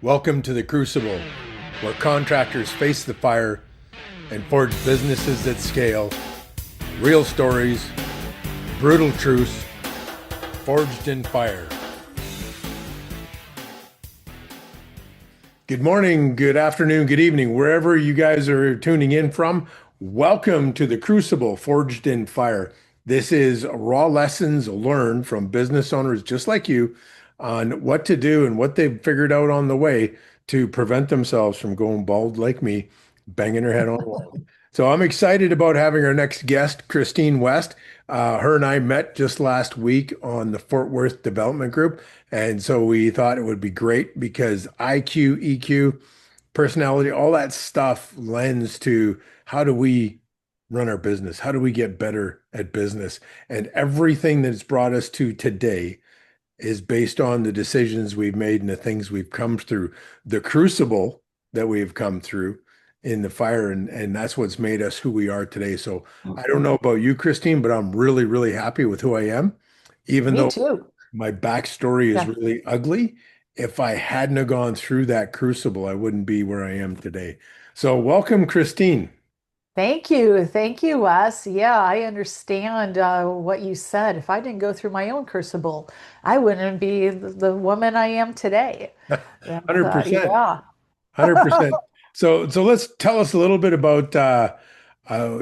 Welcome to the Crucible, where contractors face the fire and forge businesses that scale. Real stories, brutal truths, forged in fire. Good morning, good afternoon, good evening, wherever you guys are tuning in from. Welcome to the Crucible, Forged in Fire. This is raw lessons learned from business owners just like you on what to do and what they've figured out on the way to prevent themselves from going bald like me, banging their head on the wall. So I'm excited about having our next guest, Christine West. Her and I met just last week on the Fort Worth Development Group. And so we thought it would be great because IQ, EQ, personality, all that stuff lends to how do we run our business? How do we get better at business? And everything that's brought us to today is based on the decisions we've made and the things we've come through, the crucible that we've come through in the fire. And that's what's made us who we are today. So I don't know about you, Christine, but I'm really, really happy with who I am, even Me though too. my backstory is Yeah. really ugly. If I hadn't have gone through that crucible, I wouldn't be where I am today. So welcome, Christine. Thank you. Thank you, Wes. Yeah, I understand what you said. If I didn't go through my own crucible, I wouldn't be the woman I am today. And 100%. yeah. 100%. So let's tell us a little bit about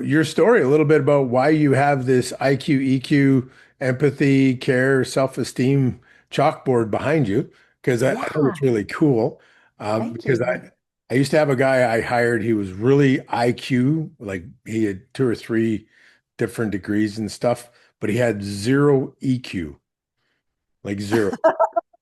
your story, a little bit about why you have this IQ, EQ, empathy, care, self-esteem chalkboard behind you, because I think Yeah. it's really cool. Thank Because you. I used to have a guy I hired, he was really IQ, like he had two or three different degrees and stuff, but he had zero EQ, like zero.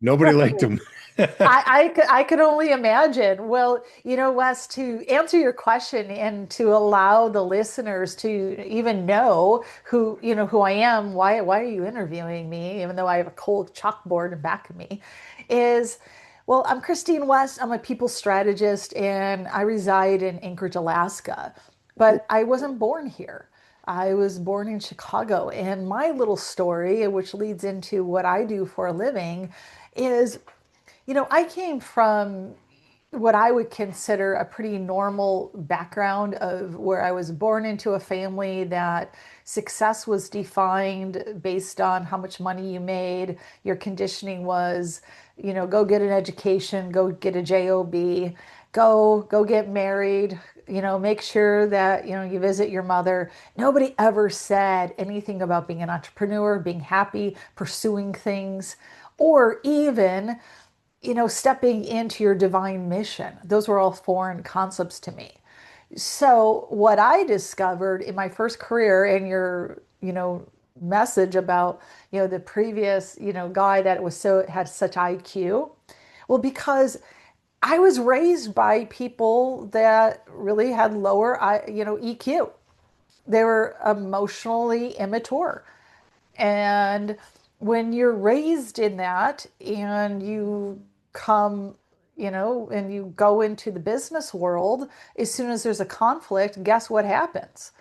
Nobody liked him. I could only imagine. Well, Wes, to answer your question and to allow the listeners to even know who I am, why are you interviewing me, even though I have a cold chalkboard in back of me, is, well, I'm Christine West. I'm a people strategist and I reside in Anchorage, Alaska, but I wasn't born here. I was born in Chicago, and my little story, which leads into what I do for a living, is I came from what I would consider a pretty normal background of where I was born into a family that success was defined based on how much money you made. Your conditioning was, go get an education, go get a job, go get married, make sure that, you visit your mother. Nobody ever said anything about being an entrepreneur, being happy, pursuing things, or even stepping into your divine mission. Those were all foreign concepts to me. So, what I discovered in my first career, and your, message about, the previous, guy that was so had such IQ, well, because I was raised by people that really had lower, EQ. They were emotionally immature. And when you're raised in that and you come, and you go into the business world, as soon as there's a conflict, guess what happens?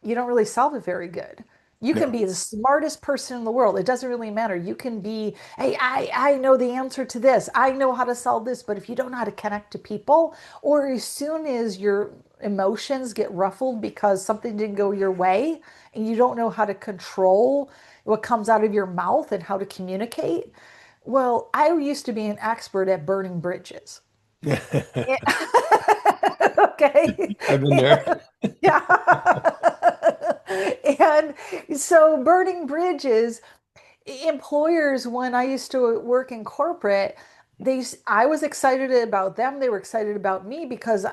You don't really solve it very good. You can No. be the smartest person in the world. It doesn't really matter. You can be, hey, I know the answer to this. I know how to solve this. But if you don't know how to connect to people, or as soon as your emotions get ruffled because something didn't go your way and you don't know how to control what comes out of your mouth and how to communicate, well, I used to be an expert at burning bridges. Okay. I've been there. Yeah. And so burning bridges, employers, when I used to work in corporate, I was excited about them. They were excited about me because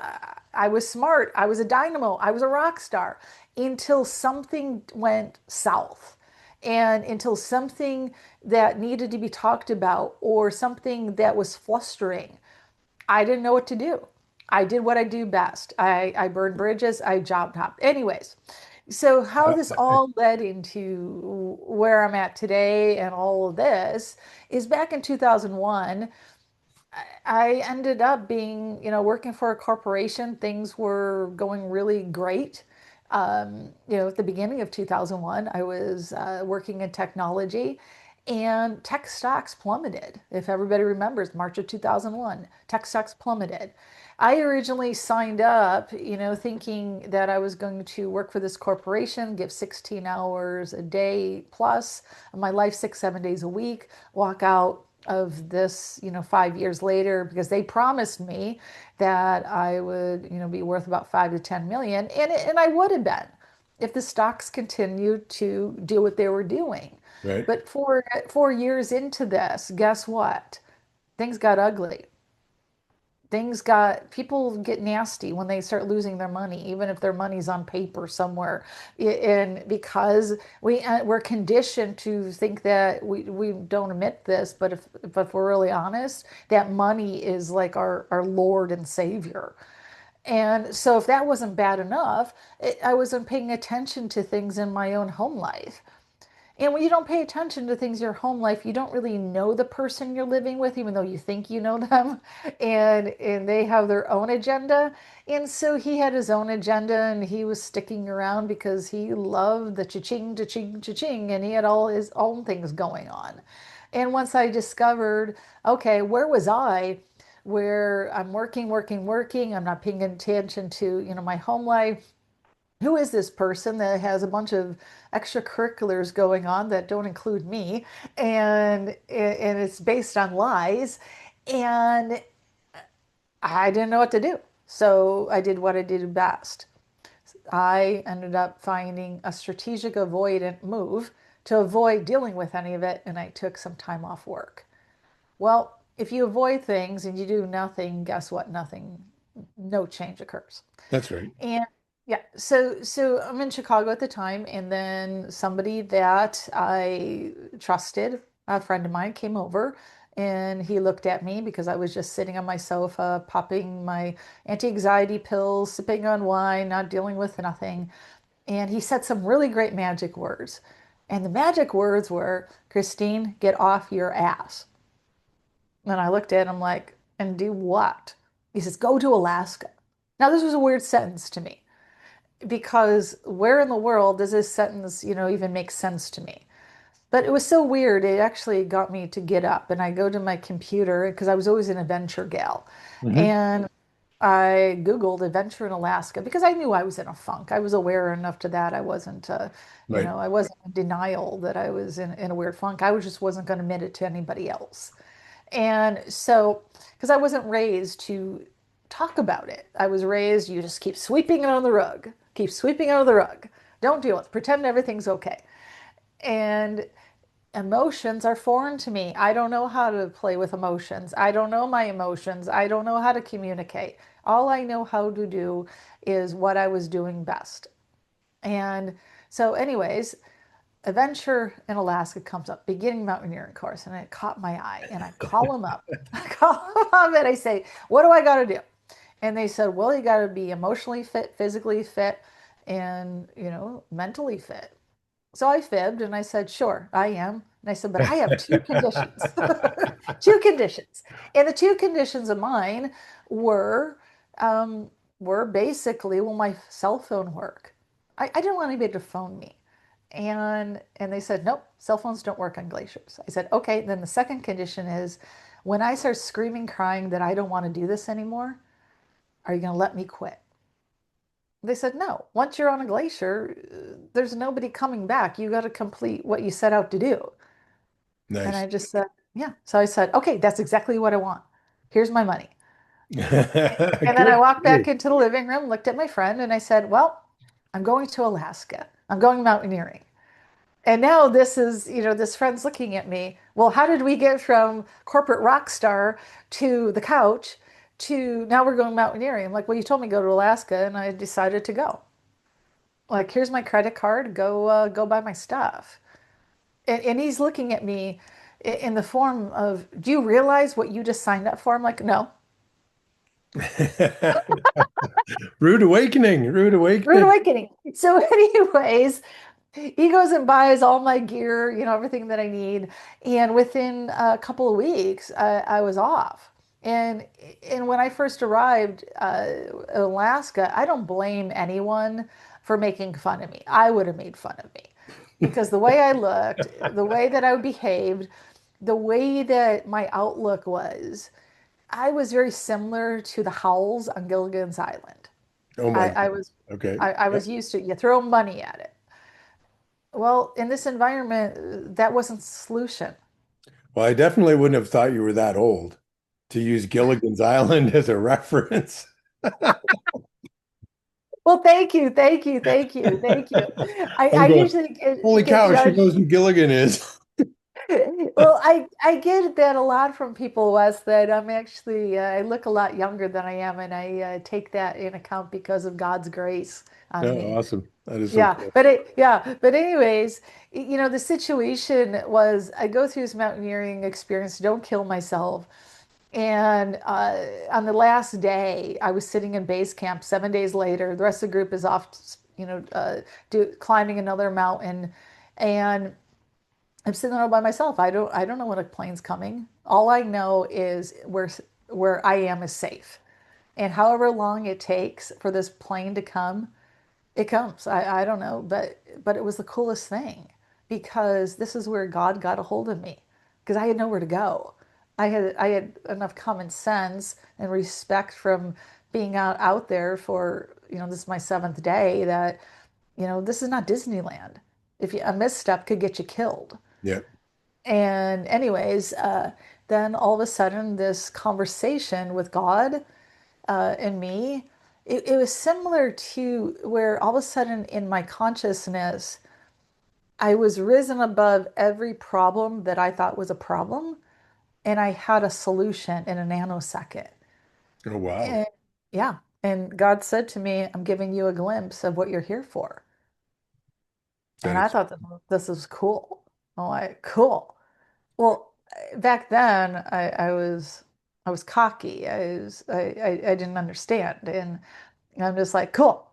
I was smart. I was a dynamo. I was a rock star until something went south and until something that needed to be talked about or something that was flustering. I didn't know what to do. I did what I do best. I burned bridges, I job hopped. Anyways, so how this all led into where I'm at today and all of this is back in 2001, I ended up being, working for a corporation. Things were going really great. At the beginning of 2001, I was working in technology. and tech stocks plummeted. If everybody remembers, March of 2001, tech stocks plummeted. I originally signed up, thinking that I was going to work for this corporation, give 16 hours a day plus of my life, 6, 7 days a week, walk out of this, 5 years later, because they promised me that I would, be worth about 5 to 10 million, and I would have been if the stocks continued to do what they were doing. Right. But 4 years into this, guess what? Things got ugly. People get nasty when they start losing their money, even if their money's on paper somewhere. And because we're conditioned to think that we don't admit this, but if we're really honest, that money is like our Lord and Savior. And so if that wasn't bad enough, I wasn't paying attention to things in my own home life. And when you don't pay attention to things in your home life, you don't really know the person you're living with, even though you think you know them. And they have their own agenda. And so he had his own agenda and he was sticking around because he loved the cha-ching, cha-ching, cha-ching, and he had all his own things going on. And once I discovered, okay, where was I? Where I'm working, working, working, I'm not paying attention to, my home life. Who is this person that has a bunch of extracurriculars going on that don't include me, and it's based on lies, and I didn't know what to do, so I did what I did best. I ended up finding a strategic avoidant move to avoid dealing with any of it, and I took some time off work. Well, if you avoid things and you do nothing, guess what? Nothing, no change occurs. That's right. And yeah, so I'm in Chicago at the time, and then somebody that I trusted, a friend of mine, came over, and he looked at me because I was just sitting on my sofa, popping my anti-anxiety pills, sipping on wine, not dealing with nothing. And he said some really great magic words. And the magic words were, Christine, get off your ass. And I looked at him like, and do what? He says, go to Alaska. Now, this was a weird sentence to me because where in the world does this sentence, even make sense to me? But it was so weird. It actually got me to get up and I go to my computer because I was always an adventure gal. Hmm. And I Googled adventure in Alaska because I knew I was in a funk. I was aware enough to that. I wasn't, Right. I wasn't in denial that I was in a weird funk. I was just wasn't going to admit it to anybody else. And so, because I wasn't raised to talk about it, I was raised, you just keep sweeping it under the rug, keep sweeping it under the rug. Don't deal with it. Pretend everything's okay. And emotions are foreign to me. I don't know how to play with emotions. I don't know my emotions. I don't know how to communicate. All I know how to do is what I was doing best. And so, anyways, adventure in Alaska comes up, beginning mountaineering course, and it caught my eye. And I call them up. I call them up and I say, what do I got to do? And they said, well, you got to be emotionally fit, physically fit, and, mentally fit. So I fibbed and I said, sure, I am. And I said, but I have two conditions. Two conditions. And the two conditions of mine were um, were basically, will my cell phone work? I didn't want anybody to phone me. And they said, nope, cell phones don't work on glaciers. I said, okay. Then the second condition is when I start screaming, crying that I don't want to do this anymore, are you going to let me quit? They said, no. Once you're on a glacier, there's nobody coming back. You got to complete what you set out to do. And Nice. I just said, yeah. So I said, okay, that's exactly what I want. Here's my money. And then I Good. walked back Good. into the living room, looked at my friend, and I said, well, I'm going to Alaska. I'm going mountaineering. And now this is, this friend's looking at me. Well, how did we get from corporate rock star to the couch to now we're going mountaineering? I'm like, well, you told me to go to Alaska, and I decided to go. Like, here's my credit card. Go buy my stuff. And he's looking at me in the form of, do you realize what you just signed up for? I'm like, no. Rude awakening. Rude Rude awakening. awakening. So, anyways, he goes and buys all my gear, everything that I need. And within a couple of weeks, I was off. And and when I first arrived in Alaska, I don't blame anyone for making fun of me. I would have made fun of me. because the way I looked, the way that I behaved, the way that my outlook was, I was very similar to the Howls on Gilligan's Island. Oh my I, God. I was Okay. I Yep. was used to you throw money at it. Well, in this environment, that wasn't the solution. Well, I definitely wouldn't have thought you were that old to use Gilligan's Island as a reference. Well, thank you, thank you, thank you, thank you. I I'm going, usually holy get cow, she knows judged. who Gilligan is. Well, I get that a lot from people, Wes, that I'm actually I look a lot younger than I am, and I take that in account because of God's grace on Oh, me. awesome. That is so Yeah, cool. but anyways, the situation was I go through this mountaineering experience, don't kill myself. And on the last day, I was sitting in base camp 7 days later. The rest of the group is off, climbing another mountain. And I'm sitting there all by myself. I don't know when a plane's coming. All I know is where I am is safe. And however long it takes for this plane to come, it comes. I don't know, but it was the coolest thing because this is where God got a hold of me because I had nowhere to go. I had enough common sense and respect from being out there for, this is my seventh day that, this is not Disneyland. If a misstep could get you killed. Yeah. And anyways, then all of a sudden this conversation with God and me, it was similar to where all of a sudden in my consciousness, I was risen above every problem that I thought was a problem, and I had a solution in a nanosecond. Oh, wow. And yeah, and God said to me, I'm giving you a glimpse of what you're here for. That And I is, thought that this was cool. I'm like, cool. Well, back then I was cocky. I didn't understand, and I'm just like, cool.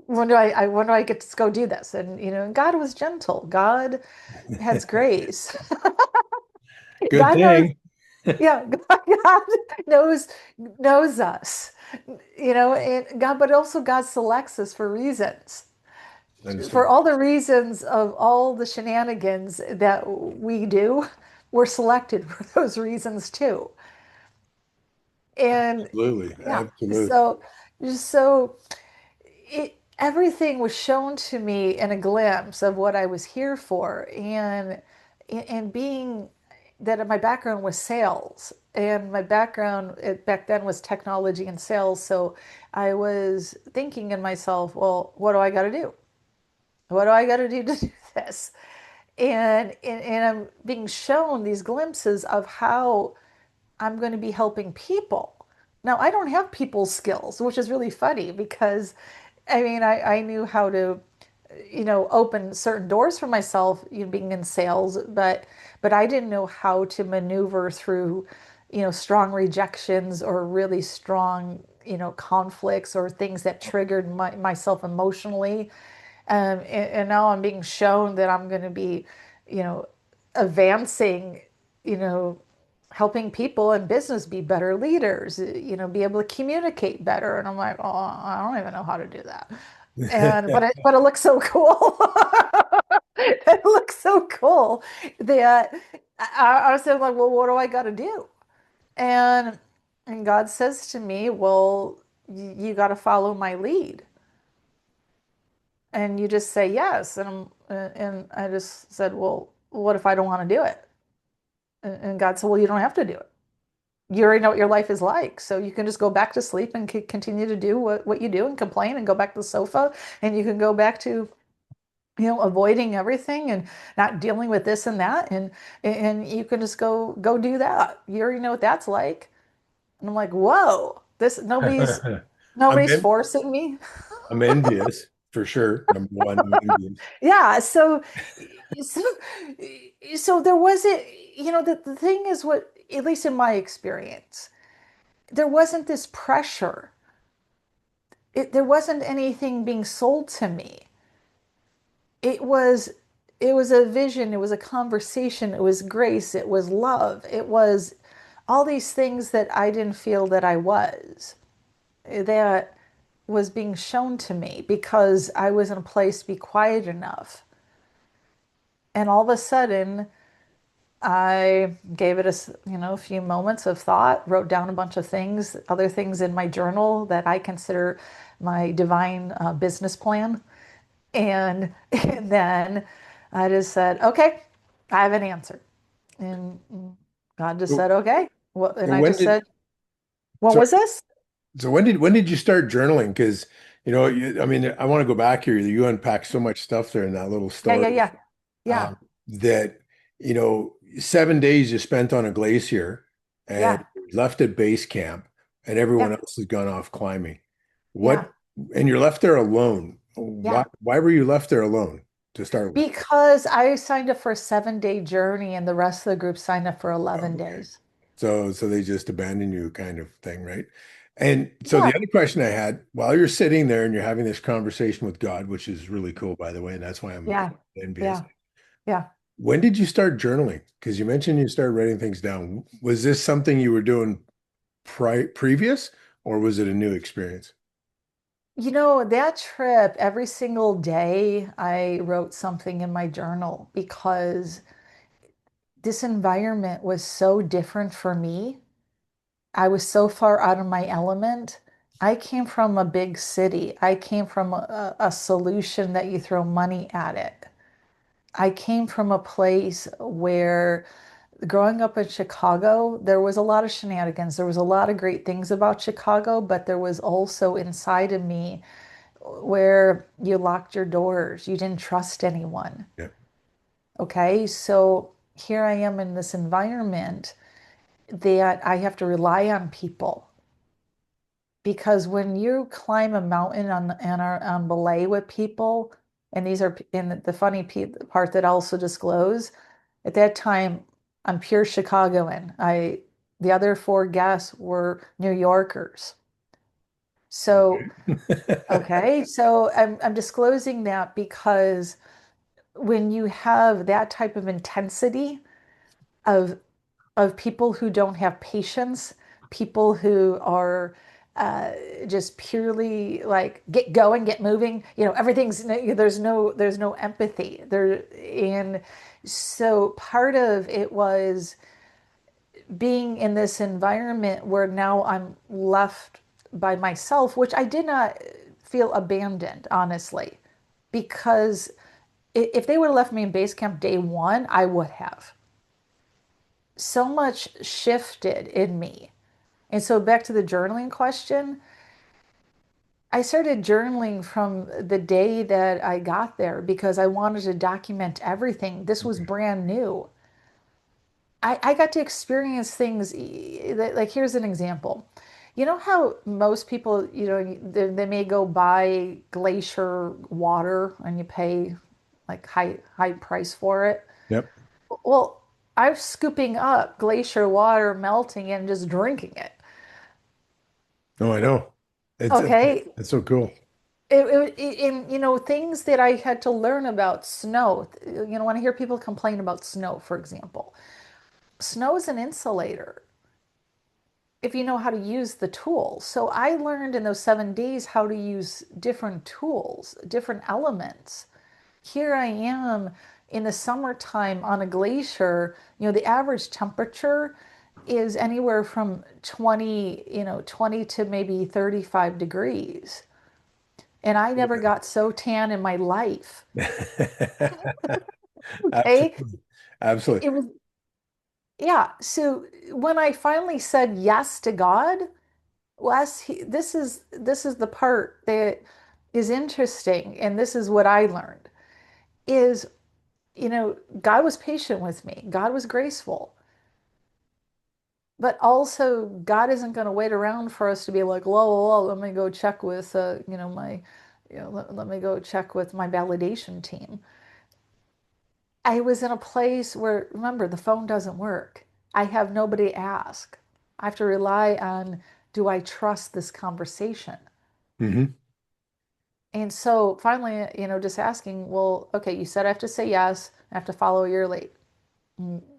When do I get to go do this? And and God was gentle. God has grace. good God knows, thing. yeah, God knows knows us. And God, but also God selects us for reasons. That is so For all the reasons of all the shenanigans that we do, we're selected for those reasons too. And absolutely. yeah, Absolutely. so everything was shown to me in a glimpse of what I was here for, and being that my background was sales, and my background back then was technology and sales. So I was thinking in myself, well, what do I got to do? What do I got to do to do this? And I'm being shown these glimpses of how I'm going to be helping people. Now, I don't have people skills, which is really funny because I mean, I knew how to, open certain doors for myself, being in sales, but I didn't know how to maneuver through, strong rejections or really strong, conflicts or things that triggered myself emotionally. And now I'm being shown that I'm going to be, you know, advancing, you know, helping people in business be better leaders, be able to communicate better. And I'm like, oh, I don't even know how to do that. And but it looks so cool. It looks so cool that I was saying like, well, what do I got to do? And and God says to me, well, you got to follow my lead and you just say yes. And I just said, well, what if I don't want to do it? And God said, well, you don't have to do it. You already know what your life is like, so you can just go back to sleep and continue to do what you do and complain and go back to the sofa, and you can go back to avoiding everything and not dealing with this and that, and you can just go do that. You already know what that's like. And I'm like, whoa, this nobody's I'm nobody's en forcing me. I'm envious for sure. Number one, I'm envious. Yeah, so so there wasn't, the thing is what, at least in my experience, there wasn't this pressure. There wasn't anything being sold to me. It was it was a vision, it was a conversation, it was grace, it was love, it was all these things that I didn't feel that I was. That was being shown to me because I was in a place to be quiet enough And all of a sudden, I gave it a few moments of thought, wrote down a bunch of things, other things in my journal that I consider my divine business plan. And, and then I just said, okay, I have an answer. And God just So said, okay. Well, and so I when just did said, what so was this? so when did you start journaling? Because I mean, I want to go back here. You unpacked so much stuff there in that little Yeah, yeah, story yeah. Yeah, that 7 days you spent on a glacier and yeah, left at base camp, and everyone yeah, else has gone off climbing. yeah, What? And you're left there alone. Why? yeah. Why were you left there alone to start with? Because I signed up for a 7 day journey and the rest of the group signed up for 11 Okay. days. So they just abandon you kind of thing, right? And so the Yeah, other question I had, while you're sitting there and you're having this conversation with God, which is really cool, by the way, and that's why I'm yeah, envious. yeah, yeah. When did you start journaling? Because you mentioned you started writing things down. Was this something you were doing previous, or was it a new experience? That trip, every single day, I wrote something in my journal because this environment was so different for me. I was so far out of my element. I came from a big city. I came from a solution that you throw money at it. I came from a place where growing up in Chicago, there was a lot of shenanigans. There was a lot of great things about Chicago, but there was also inside of me where you locked your doors. You didn't trust anyone. Yeah. Okay. So here I am in this environment that I have to rely on people. Because when you climb a mountain on belay with people, and these are in the funny part that I also disclose, at that time, I'm pure Chicagoan. The other four guests were New Yorkers. So, okay, so I'm disclosing that because when you have that type of intensity of people who don't have patience, people who are uh, just purely like get going, get moving. Everything's there's no empathy there, and so part of it was being in this environment where now I'm left by myself, which I did not feel abandoned, honestly, because if they would have left me in base camp day one, I would have. So much shifted in me. And so back to the journaling question, I started journaling from the day that I got there because I wanted to document everything. This was brand new. I got to experience things like here's an example. You know how most people, they may go buy glacier water and you pay like high price for it. Yep. Well, I'm scooping up glacier water, melting it, and just drinking it. Oh, I know. It's Okay. it's so cool. In things that I had to learn about snow. When I hear people complain about snow, for example, snow is an insulator if you know how to use the tools. So I learned in those 7 days how to use different tools, different elements. Here I am in the summertime on a glacier. The average temperature is anywhere from 20 to maybe 35 degrees. And I never got so tan in my life. Okay. Absolutely. Absolutely. It was, yeah. So when I finally said yes to God, Wes, this is the part that is interesting, and this is what I learned is, God was patient with me. God was graceful. But also God isn't going to wait around for us to be like, whoa, let me go check with let me go check with my validation team. I was in a place where, remember, the phone doesn't work. I have nobody to ask. I have to rely on, do I trust this conversation? Hmm. And so finally, just asking, well, okay, you said I have to say yes. I have to follow your lead.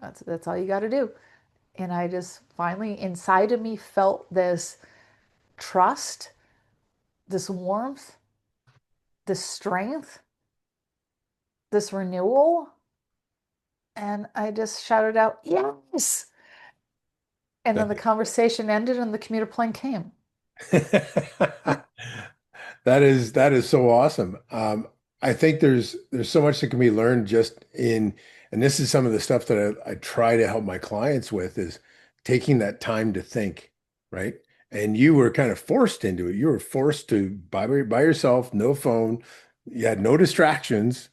That's all you got to do. And I just finally inside of me felt this trust, this warmth, this strength, this renewal. And I just shouted out, yes. And then the conversation ended and the commuter plane came. That is so awesome. I think there's so much that can be learned just in, and this is some of the stuff that I try to help my clients with is taking that time to think, right? And you were kind of forced into it. You were forced to by yourself, no phone, you had no distractions,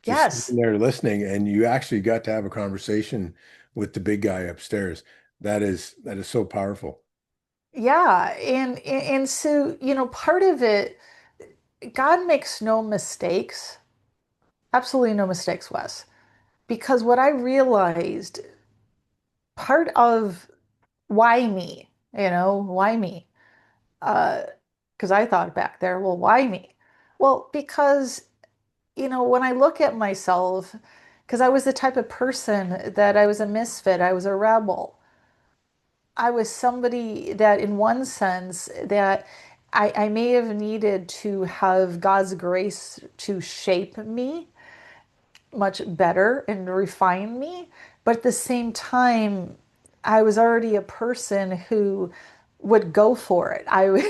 just sitting Yes. there listening, and you actually got to have a conversation with the big guy upstairs. That is so powerful. Yeah. And so, part of it, God makes no mistakes, absolutely no mistakes, Wes. Because what I realized, part of why me, why me? Uh, because I thought back there, well, why me? Well, because, when I look at myself, because I was the type of person that I was a misfit, I was a rebel. I was somebody that, in one sense, that I may have needed to have God's grace to shape me much better and refine me. But at the same time, I was already a person who would go for it. I would,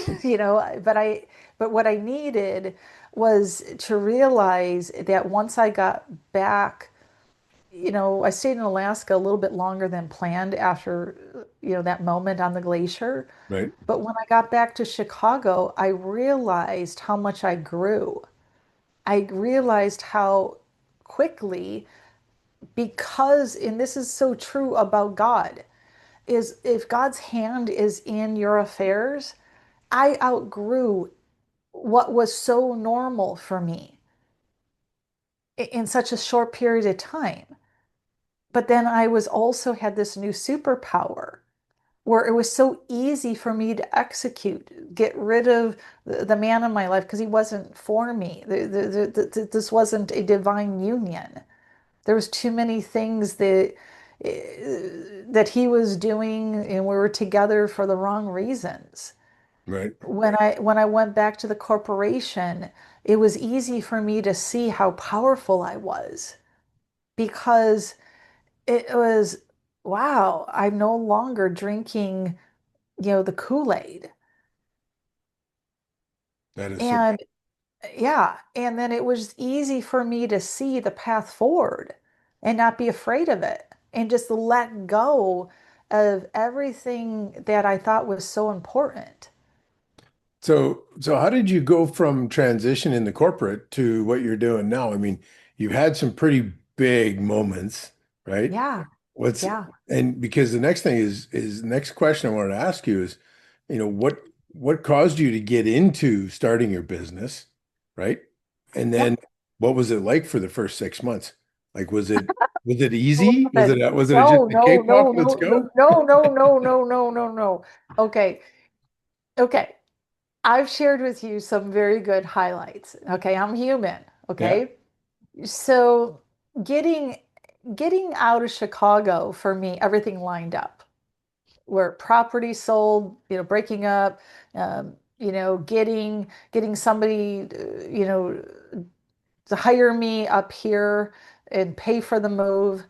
but what I needed was to realize that once I got back, I stayed in Alaska a little bit longer than planned after, that moment on the glacier. Right. But when I got back to Chicago, I realized how much I grew. I realized how quickly, because, and this is so true about God, is if God's hand is in your affairs, I outgrew what was so normal for me in such a short period of time. But then I was also had this new superpower where it was so easy for me to execute, get rid of the man in my life because he wasn't for me. This wasn't a divine union. There was too many things that he was doing, and we were together for the wrong reasons. Right. When I went back to the corporation, it was easy for me to see how powerful I was because it was, wow, I'm no longer drinking, the Kool-Aid. That is so. And yeah, and then it was easy for me to see the path forward and not be afraid of it and just let go of everything that I thought was so important. So how did you go from transition in the corporate to what you're doing now? I mean, you've had some pretty big moments, right? Yeah, What's yeah, and because the next thing is next question I wanted to ask you is, what caused you to get into starting your business, right? And yeah. then what was it like for the first 6 months? Like was it easy? Was But it just no, a no, cakewalk? no, Let's no, no, go. no, no, no, no, no, no, no. Okay, okay. I've shared with you some very good highlights. Okay, I'm human. Yeah. Okay. So getting getting out of Chicago for me, everything lined up. Where property sold, breaking up, getting somebody, to hire me up here and pay for the move.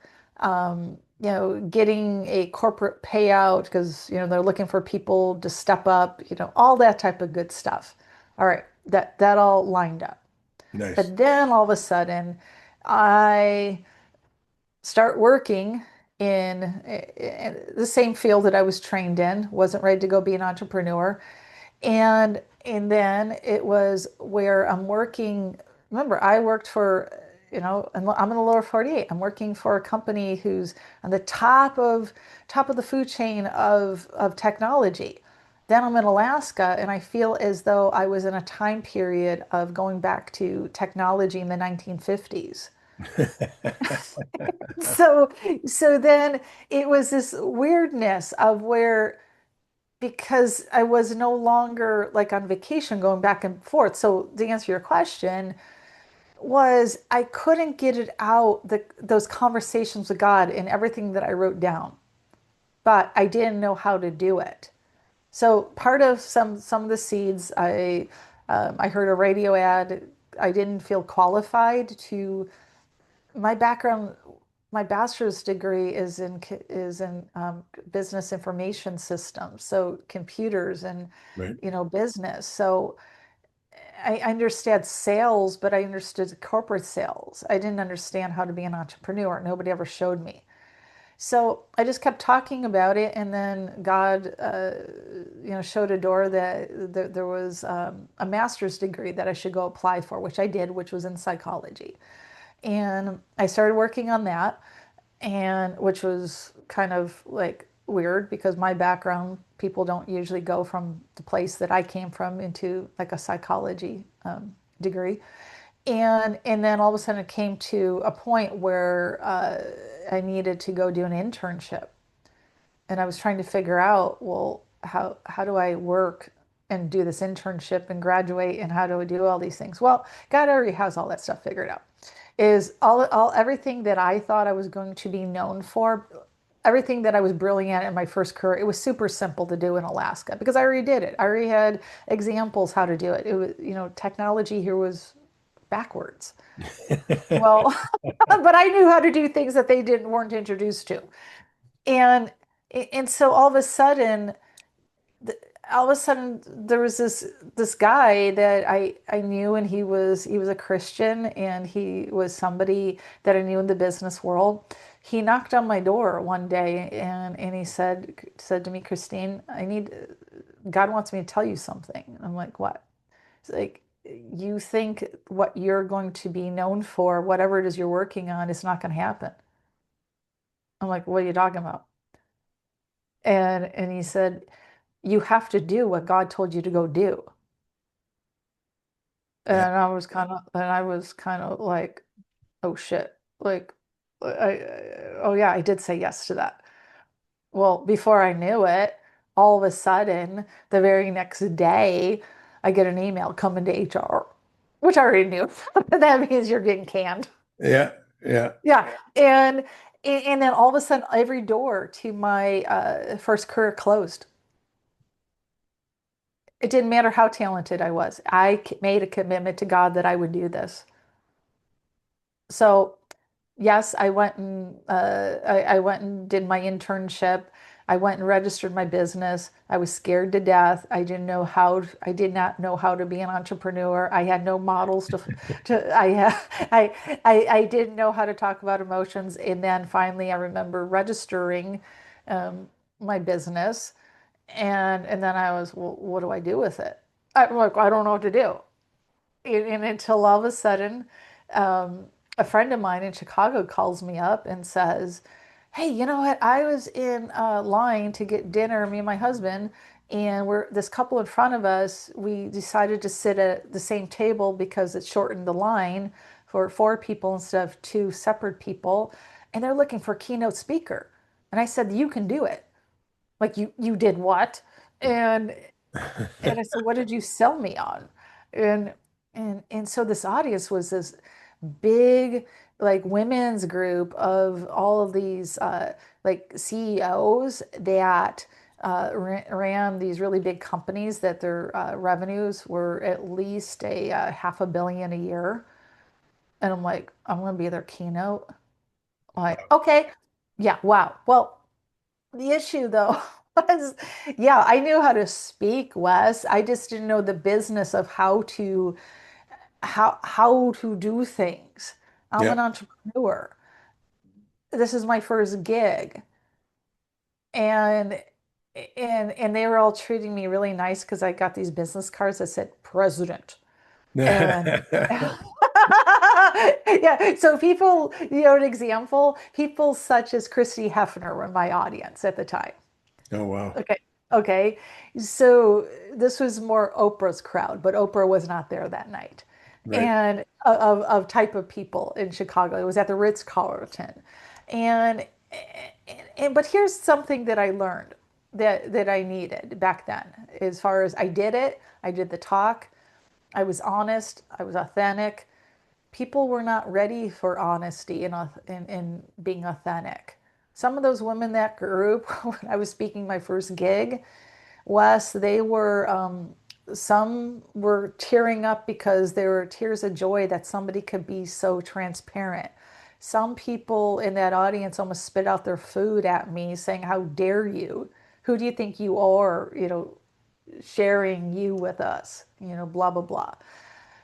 Getting a corporate payout because they're looking for people to step up, all that type of good stuff. All right, that all lined up. Nice. But then all of a sudden, I start working in the same field that I was trained in, wasn't ready to go be an entrepreneur. And then it was where I'm working. Remember, I worked for, I'm in the lower 48. I'm working for a company who's on the top of the food chain of technology. Then I'm in Alaska, and I feel as though I was in a time period of going back to technology in the 1950s. So so then it was this weirdness of where, because I was no longer like on vacation going back and forth. So to answer your question, was I couldn't get it out, those conversations with God and everything that I wrote down, but I didn't know how to do it. So part of some of the seeds, I heard a radio ad. I didn't feel qualified to, my background. my bachelor's degree is in business information systems, so computers and Right. business. So I understand sales, but I understood corporate sales. I didn't understand how to be an entrepreneur. Nobody ever showed me. So I just kept talking about it, and then God, showed a door that there was a master's degree that I should go apply for, which I did, which was in psychology. And I started working on that, and which was kind of like weird because my background, people don't usually go from the place that I came from into like a psychology degree. And then all of a sudden it came to a point where I needed to go do an internship, and I was trying to figure out, well, how do I work and do this internship and graduate, and how do I do all these things? Well, God already has all that stuff figured out. Is all everything that I thought I was going to be known for, everything that I was brilliant at in my first career, it was super simple to do in Alaska because I already did it. I already had examples how to do it. It was, technology here was backwards. Well, but I knew how to do things that they didn't weren't introduced to. And and so all of a sudden there was this guy that I knew, and he was a Christian, and he was somebody that I knew in the business world. He knocked on my door one day, and he said to me, Christine, God wants me to tell you something. I'm like, what? It's like, you think what you're going to be known for, whatever it is you're working on, is not going to happen. I'm like, what are you talking about? And he said, you have to do what God told you to go do. And Yeah. I was kind of like, oh shit. Like, oh yeah, I did say yes to that. Well, before I knew it, all of a sudden, the very next day, I get an email coming to HR, which I already knew. That means you're getting canned. Yeah. Yeah. Yeah. And then all of a sudden, every door to my first career closed. It didn't matter how talented I was. Made a commitment to God that I would do this. So yes, I went and did my internship. I went and registered my business. I was scared to death. I did not know how to be an entrepreneur. I had no models to I ha- I didn't know how to talk about emotions. And then finally I remember registering um, my business, and then I was, well, what do I do with it? I'm like, I don't know what to do. And until all of a sudden, um, a friend of mine in Chicago calls me up and says, hey, you know what? I was in line to get dinner, me and my husband, and we're this couple in front of us. We decided to sit at the same table because it shortened the line for four people instead of two separate people. And they're looking for a keynote speaker. And I said, you can do it. Like, you did what? And and I said, what did you sell me on? And and so this audience was this big, like, women's group of all of these like CEOs that ran these really big companies that their revenues were at least a half a billion a year. And I'm like, I'm gonna be their keynote. Like, okay, yeah, wow. Well, the issue though was, yeah, I knew how to speak, Wes. I just didn't know the business of how to do things. I'm Yeah. an entrepreneur. This is my first gig. And and they were all treating me really nice because I got these business cards that said president. And yeah, so people, an example, people such as Christy Hefner were my audience at the time. Oh, wow. Okay. Okay. So this was more Oprah's crowd, but Oprah was not there that night. Right. And of type of people in Chicago. It was at the Ritz-Carlton. And but here's something that I learned that I needed back then. As far as I did the talk, I was honest, I was authentic. People were not ready for honesty and being authentic. Some of those women in that group, when I was speaking my first gig, Wes, some were tearing up because there were tears of joy that somebody could be so transparent. Some people in that audience almost spit out their food at me saying, "How dare you? Who do you think you are, sharing you with us, blah, blah, blah."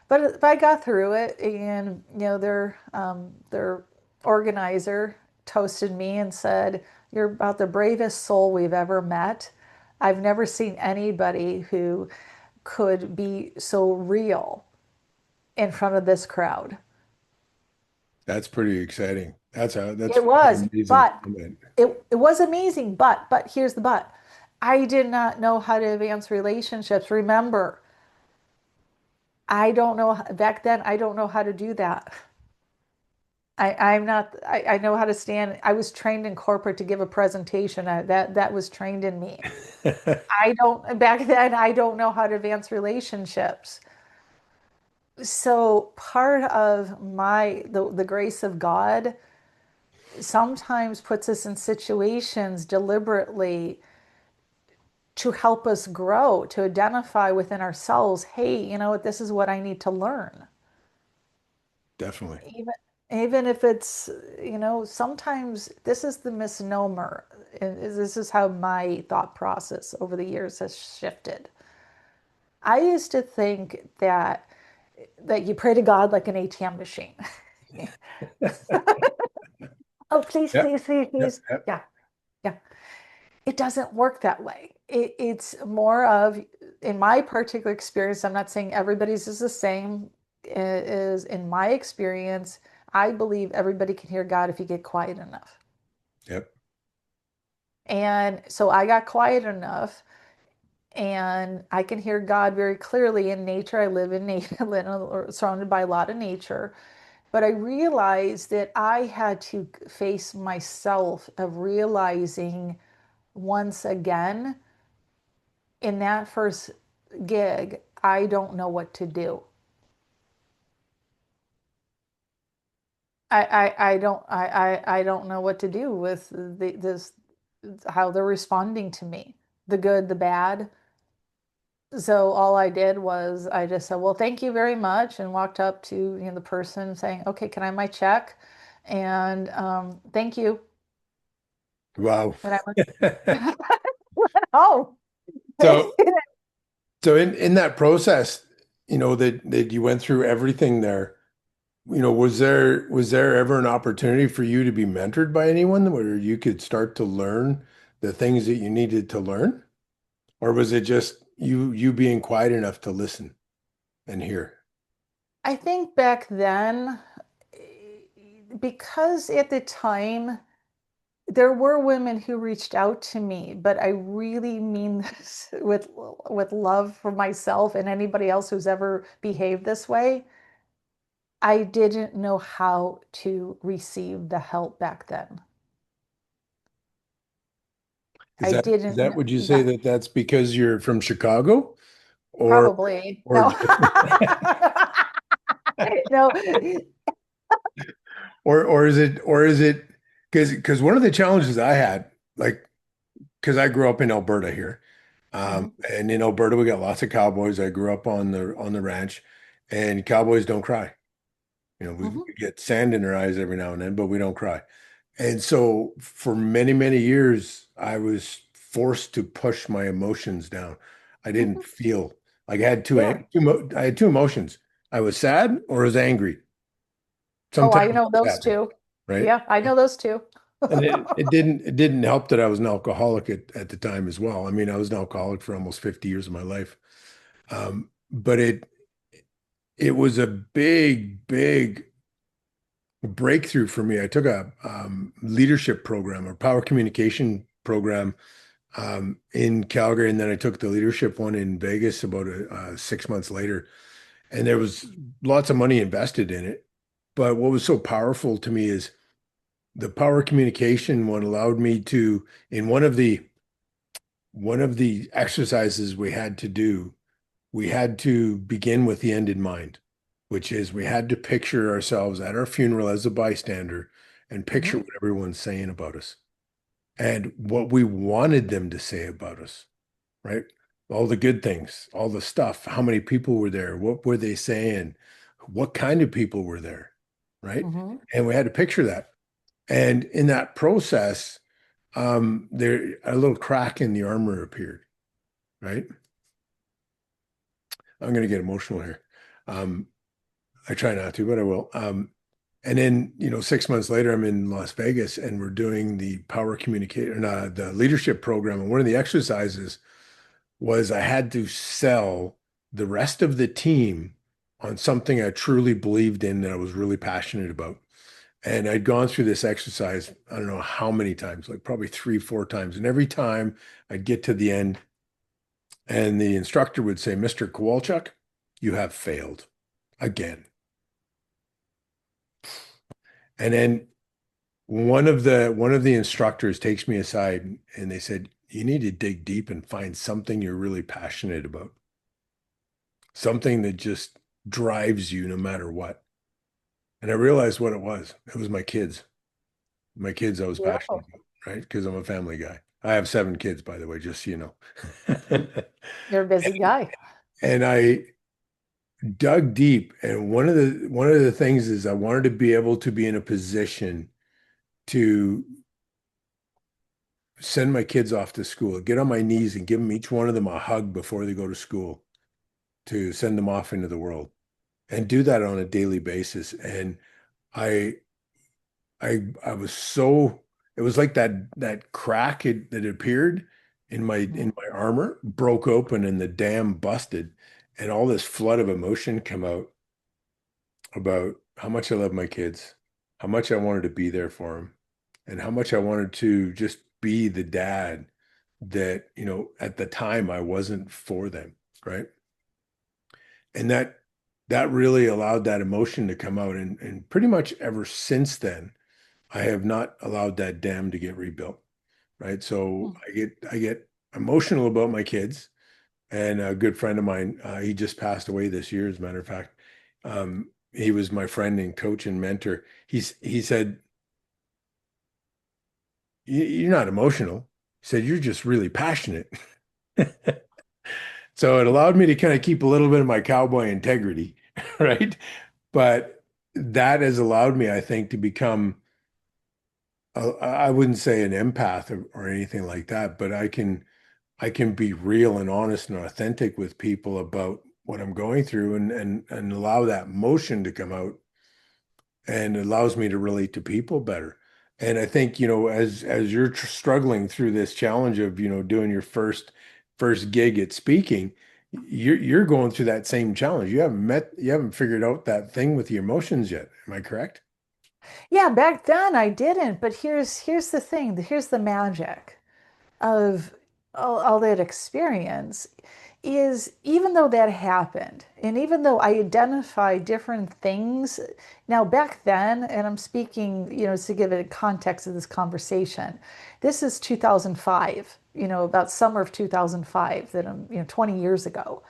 But I got through it, and their organizer toasted me and said, "You're about the bravest soul we've ever met. I've never seen anybody who could be so real in front of this crowd." That's pretty exciting. That's It an was, amazing but comment. it was amazing. But here's the but. I did not know how to advance relationships. Remember, I don't know back then. I don't know how to do that. I'm not. I know how to stand. I was trained in corporate to give a presentation. That was trained in me. I don't back then. I don't know how to advance relationships. So part of the grace of God sometimes puts us in situations deliberately to help us grow, to identify within ourselves, hey, you know what, this is what I need to learn. Definitely. Even even if it's, sometimes this is the misnomer. This is how my thought process over the years has shifted. I used to think that you pray to God like an ATM machine. Oh, please, Yep. please, please, Yep. please. Yep. Yeah, yeah. It doesn't work that way. It's more of, in my particular experience, I'm not saying everybody's is the same, is in my experience, I believe everybody can hear God if you get quiet enough. Yep. And so I got quiet enough and I can hear God very clearly in nature. I live in nature, surrounded by a lot of nature. But I realized that I had to face myself of realizing once again in that first gig, I don't know what to do. I don't know what to do with this, how they're responding to me, the good, the bad. So all I did was I just said, "Well, thank you very much," and walked up to, the person saying, "Okay, can I have my check?" And thank you. Wow. And I went, "Oh." So so in that process, that you went through everything there, was there ever an opportunity for you to be mentored by anyone where you could start to learn the things that you needed to learn? Or was it just you being quiet enough to listen and hear? I think back then, because at the time there were women who reached out to me, but I really mean this with love for myself and anybody else who's ever behaved this way. I didn't know how to receive the help back then. Is I that didn't would you say yeah, that that's because you're from Chicago or probably. or No. No. or is it because one of the challenges I had, like, because I grew up in Alberta here. Mhm, And in Alberta we got lots of cowboys. I grew up on the ranch, and cowboys don't cry. We mhm, get sand in our eyes every now and then, but we don't cry. And so for many, many years, I was forced to push my emotions down. I mhm. didn't feel like I had Yeah. I had two emotions. I was sad or I was angry. Oh, Sometimes I know those that, two. right? Yeah, I know those two. And it didn't help that I was an alcoholic at the time as well. I mean, I was an alcoholic for almost 50 years of my life. But it was a big, big breakthrough for me. I took a leadership program or power communication program in Calgary, and then I took the leadership one in Vegas about 6 months later. And there was lots of money invested in it. But what was so powerful to me is the power communication one allowed me to, in one of the exercises we had to do, we had to begin with the end in mind, which is we had to picture ourselves at our funeral as a bystander and picture Mhm, what everyone's saying about us and what we wanted them to say about us, right? All the good things, all the stuff, how many people were there, what were they saying, what kind of people were there. right? Hmm. And we had to picture that. And in that process, there a little crack in the armor appeared, right? I'm going to get emotional here. Um, I try not to, but I will. And then, 6 months later, I'm in Las Vegas and we're doing the power communication, the leadership program. And one of the exercises was I had to sell the rest of the team on something I truly believed in that I was really passionate about. And I'd gone through this exercise, I don't know how many times, like probably three, four times. And every time I'd get to the end and the instructor would say, Mr. Kowalchuk, you have failed again. And then one of the instructors takes me aside and they said, you need to dig deep and find something you're really passionate about, something that just drives you no matter what. And I realized what it was. It was my kids. My kids I was passionate Beautiful. about, right? Because I'm a family guy. I have 7 kids, by the way, just so you know. You're a busy guy. And I dug deep, and one of the things is I wanted to be able to be in a position to send my kids off to school, get on my knees and give them each one of them a hug before they go to school to send them off into the world and do that on a daily basis. And I I was so it was like that crack that appeared in my armor broke open and the dam busted and all this flood of emotion come out about how much I love my kids, how much I wanted to be there for them, and how much I wanted to just be the dad that, at the time I wasn't for them, right? And that really allowed that emotion to come out. And pretty much ever since then, I have not allowed that dam to get rebuilt, right? So I get emotional about my kids. And a good friend of mine, he just passed away this year, as a matter of fact. He was my friend and coach and mentor. He said, You're not emotional." He said, "You're just really passionate." So it allowed me to kind of keep a little bit of my cowboy integrity, right? But that has allowed me, I think, to become, I wouldn't say an empath or anything like that, but I can be real and honest and authentic with people about what I'm going through and allow that motion to come out and it allows me to relate to people better. And I think, as you're struggling through this challenge of, doing your first gig at speaking, you're going through that same challenge. You haven't figured out that thing with the emotions yet. Am I correct? Yeah, back then I didn't, but here's the thing, here's the magic of all that experience is even though that happened, and even though I identify different things, now back then, and I'm speaking, to give it a context of this conversation, this is 2005, about summer of 2005 that I'm, 20 years ago.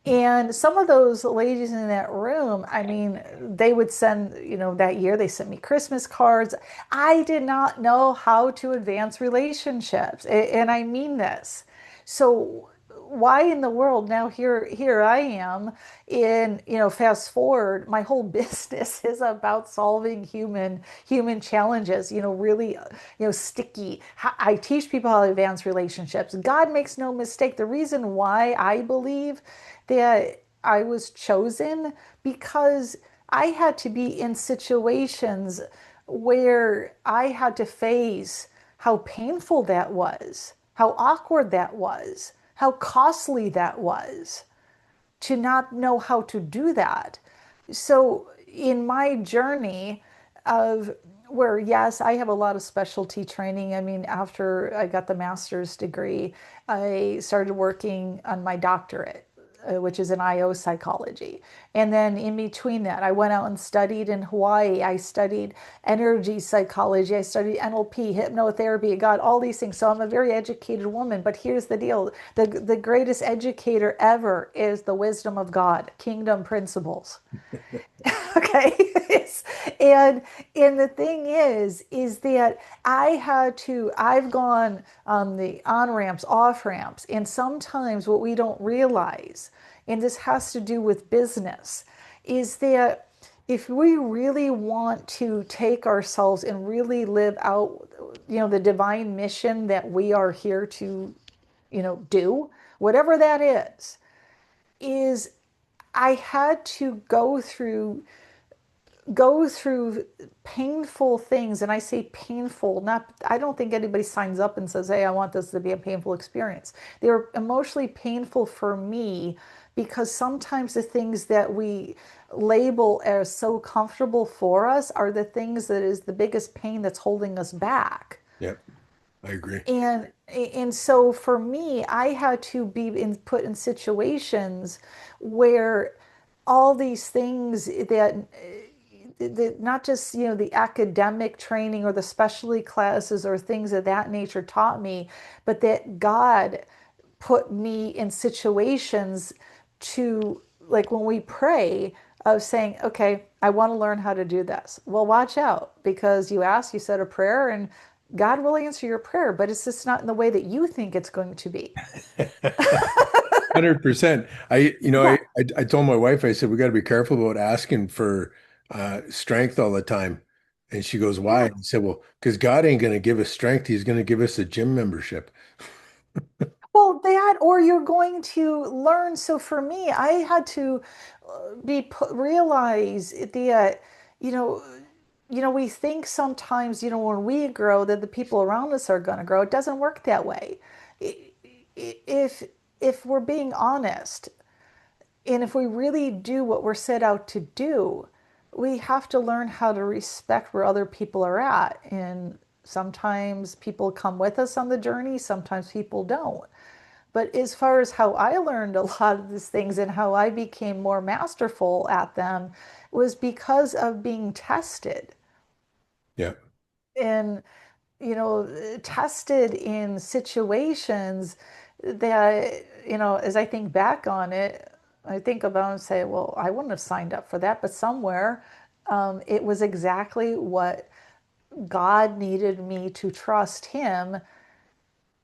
And some of those ladies in that room, I mean, they would send, that year they sent me Christmas cards. I did not know how to advance relationships. And I mean this. So why in the world now here I am in, fast forward, my whole business is about solving human challenges, really, sticky. I teach people how to advance relationships. God makes no mistake. The reason why I believe that I was chosen because I had to be in situations where I had to face how painful that was, how awkward that was, how costly that was to not know how to do that. So, in my journey of where, yes, I have a lot of specialty training. I mean, after I got the master's degree, I started working on my doctorate, which is in IO psychology. And then in between that, I went out and studied in Hawaii. I studied energy psychology. I studied NLP, hypnotherapy. I got all these things. So I'm a very educated woman. But here's the deal, the greatest educator ever is the wisdom of God, kingdom principles. Okay. and and the thing is that I've gone on the on ramps, off ramps, and sometimes what we don't realize, and this has to do with business, is that if we really want to take ourselves and really live out, the divine mission that we are here to, do, whatever that is I had to go through painful things. And I say painful, not, I don't think anybody signs up and says, hey, I want this to be a painful experience. They were emotionally painful for me because sometimes the things that we label as so comfortable for us are the things that is the biggest pain that's holding us back. Yeah, I agree. And so for me, I had to be put in situations where all these things that not just the academic training or the specialty classes or things of that nature taught me, but that God put me in situations to, like when we pray, of saying, okay, I want to learn how to do this. Well, watch out, because you said a prayer, and God will answer your prayer, but it's just not in the way that you think it's going to be. 100%. Yeah. I told my wife, I said, we got to be careful about asking for strength all the time. And she goes, why? Yeah. And I said, well, because God ain't going to give us strength. He's going to give us a gym membership. Well, that, or you're going to learn. So for me, I had to realize you know, we think sometimes, when we grow that the people around us are going to grow. It doesn't work that way. If if we're being honest, and if we really do what we're set out to do, we have to learn how to respect where other people are at. And sometimes people come with us on the journey, sometimes people don't. But as far as how I learned a lot of these things and how I became more masterful at them was because of being tested. Yeah, And tested in situations that, as I think back on it, I think about and say, well, I wouldn't have signed up for that, but somewhere it was exactly what God needed me to trust Him.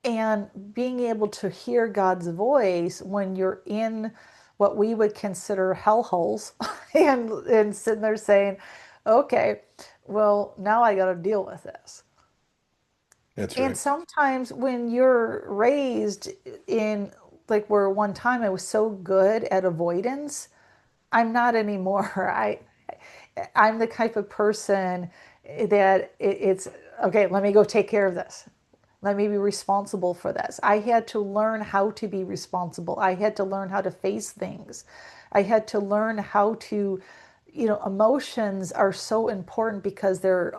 And being able to hear God's voice when you're in what we would consider hellholes and sitting there saying, okay, well, now I got to deal with this. that's And right. sometimes when you're raised in, like, where one time I was so good at avoidance, I'm not anymore. I'm the type of person that it's okay, let me go take care of this. Let me be responsible for this. I had to learn how to be responsible. I had to learn how to face things. I had to learn how to, emotions are so important because they're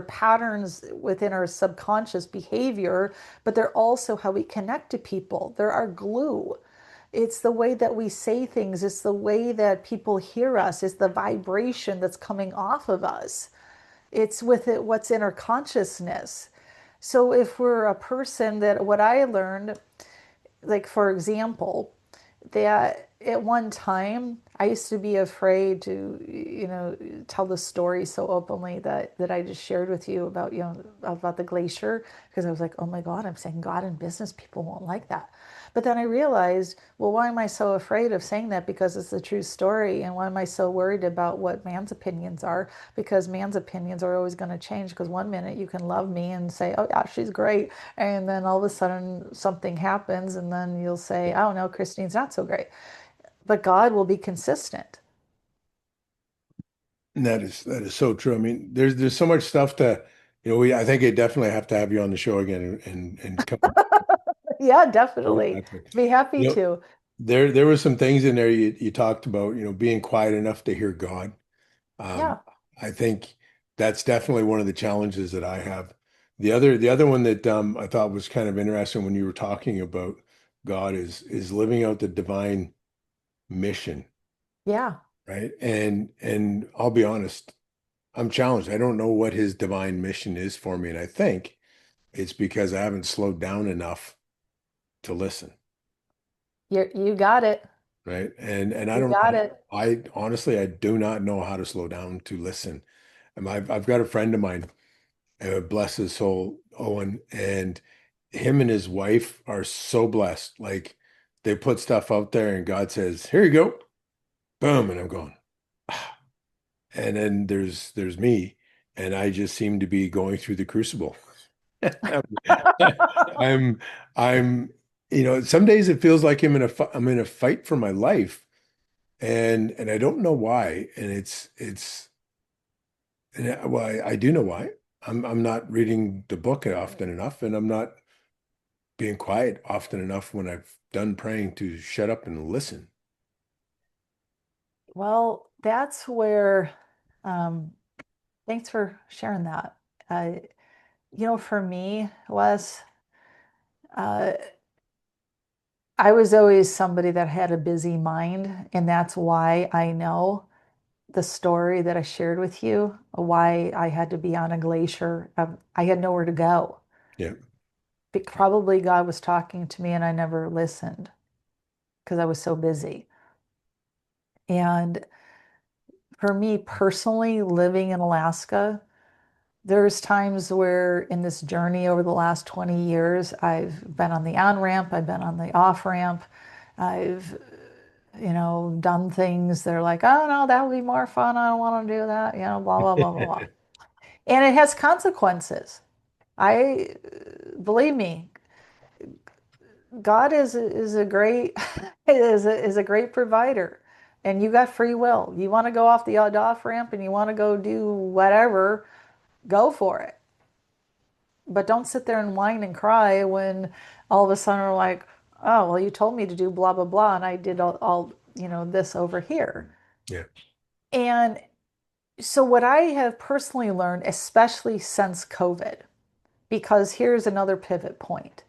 patterns within our subconscious behavior, but they're also how we connect to people. They're our glue. It's the way that we say things. It's the way that people hear us. It's the vibration that's coming off of us. It's with it what's in our consciousness. So if we're a person that, what I learned, like for example, that at one time I used to be afraid to, tell the story so openly that I just shared with you about, about the glacier, because I was like, oh my God, I'm saying God in business, people won't like that. But then I realized, well, why am I so afraid of saying that? Because it's a true story. And why am I so worried about what man's opinions are? Because man's opinions are always going to change. Because one minute you can love me and say, oh yeah, she's great. And then all of a sudden something happens and then you'll say, oh no, Christine's not so great. But God will be consistent. And that is so true. I mean, there's so much stuff to, I think I definitely have to have you on the show again and come Yeah, with definitely. that. But, Be happy you know, to. there were some things in there you talked about, being quiet enough to hear God. Um, Yeah. I think that's definitely one of the challenges that I have. The other one that I thought was kind of interesting when you were talking about God is living out the divine mission, Yeah. right? And I'll be honest, I'm challenged. I don't know what his divine mission is for me, and I think it's because I haven't slowed down enough to listen, You got it. right? And I You don't got know. it. I honestly I do not know how to slow down to listen. I've got a friend of mine, bless his soul, Owen, and him and his wife are so blessed. Like they put stuff out there, and God says, "Here you go, boom," and I'm going. And then there's me, and I just seem to be going through the crucible. I'm I'm some days it feels like I'm in a fight for my life, and I don't know why. And well, I do know why. I'm not reading the book often enough, and I'm not being quiet often enough when I've done praying to shut up and listen. Well, that's where, um, thanks for sharing that. Uh, for me, Wes, uh, I was always somebody that had a busy mind, and that's why I know the story that I shared with you, why I had to be on a glacier. I had nowhere to go. Yeah, Probably God was talking to me and I never listened because I was so busy. And for me personally, living in Alaska, there's times where in this journey over the last 20 years, I've been on the on ramp, I've been on the off ramp, I've, done things that are like, oh no, that would be more fun. I don't want to do that, blah, blah, blah, blah, blah. And it has consequences. I believe me, God is a great is a great provider, and you got free will. You want to go off the off ramp and you want to go do whatever, go for it. But don't sit there and whine and cry when all of a sudden are like, oh well, you told me to do blah blah blah, and I did all this over here. yeah, And so what I have personally learned, especially since COVID, because here's another pivot point.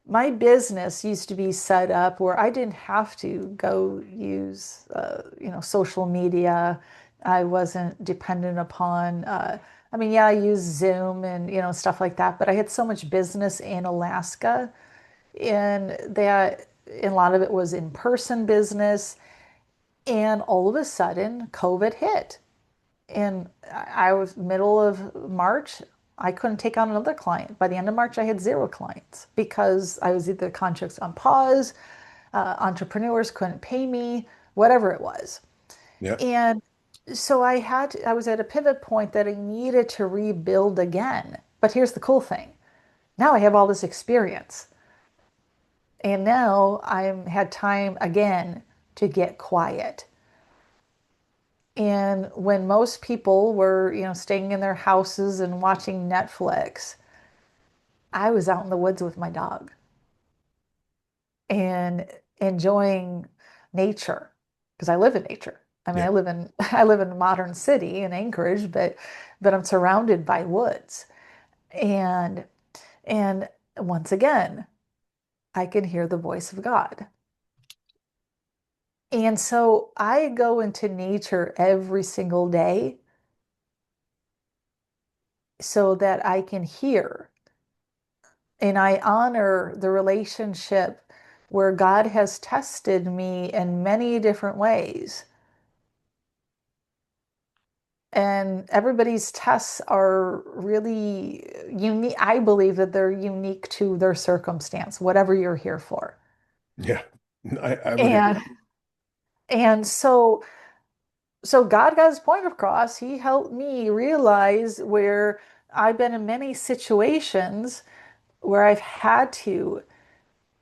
My business used to be set up where I didn't have to go use, social media. I wasn't dependent upon, I mean, yeah, I use Zoom and, stuff like that, but I had so much business in Alaska and and a lot of it was in-person business. And all of a sudden, COVID hit. And I was middle of March, I couldn't take on another client. By the end of March, I had zero clients because I was either contracts on pause, entrepreneurs couldn't pay me, whatever it was. yeah, And so I was at a pivot point that I needed to rebuild again. But here's the cool thing. Now I have all this experience. And now I'm had time again to get quiet. And when most people were, staying in their houses and watching Netflix, I was out in the woods with my dog and enjoying nature because I live in nature. I mean, yeah. I live in a modern city in Anchorage, but I'm surrounded by woods. And and once again, I can hear the voice of God. And so I go into nature every single day so that I can hear. And I honor the relationship where God has tested me in many different ways. And everybody's tests are really unique. I believe that they're unique to their circumstance, whatever you're here for. Yeah. I would And agree. and so God got his point across. He helped me realize where I've been in many situations where I've had to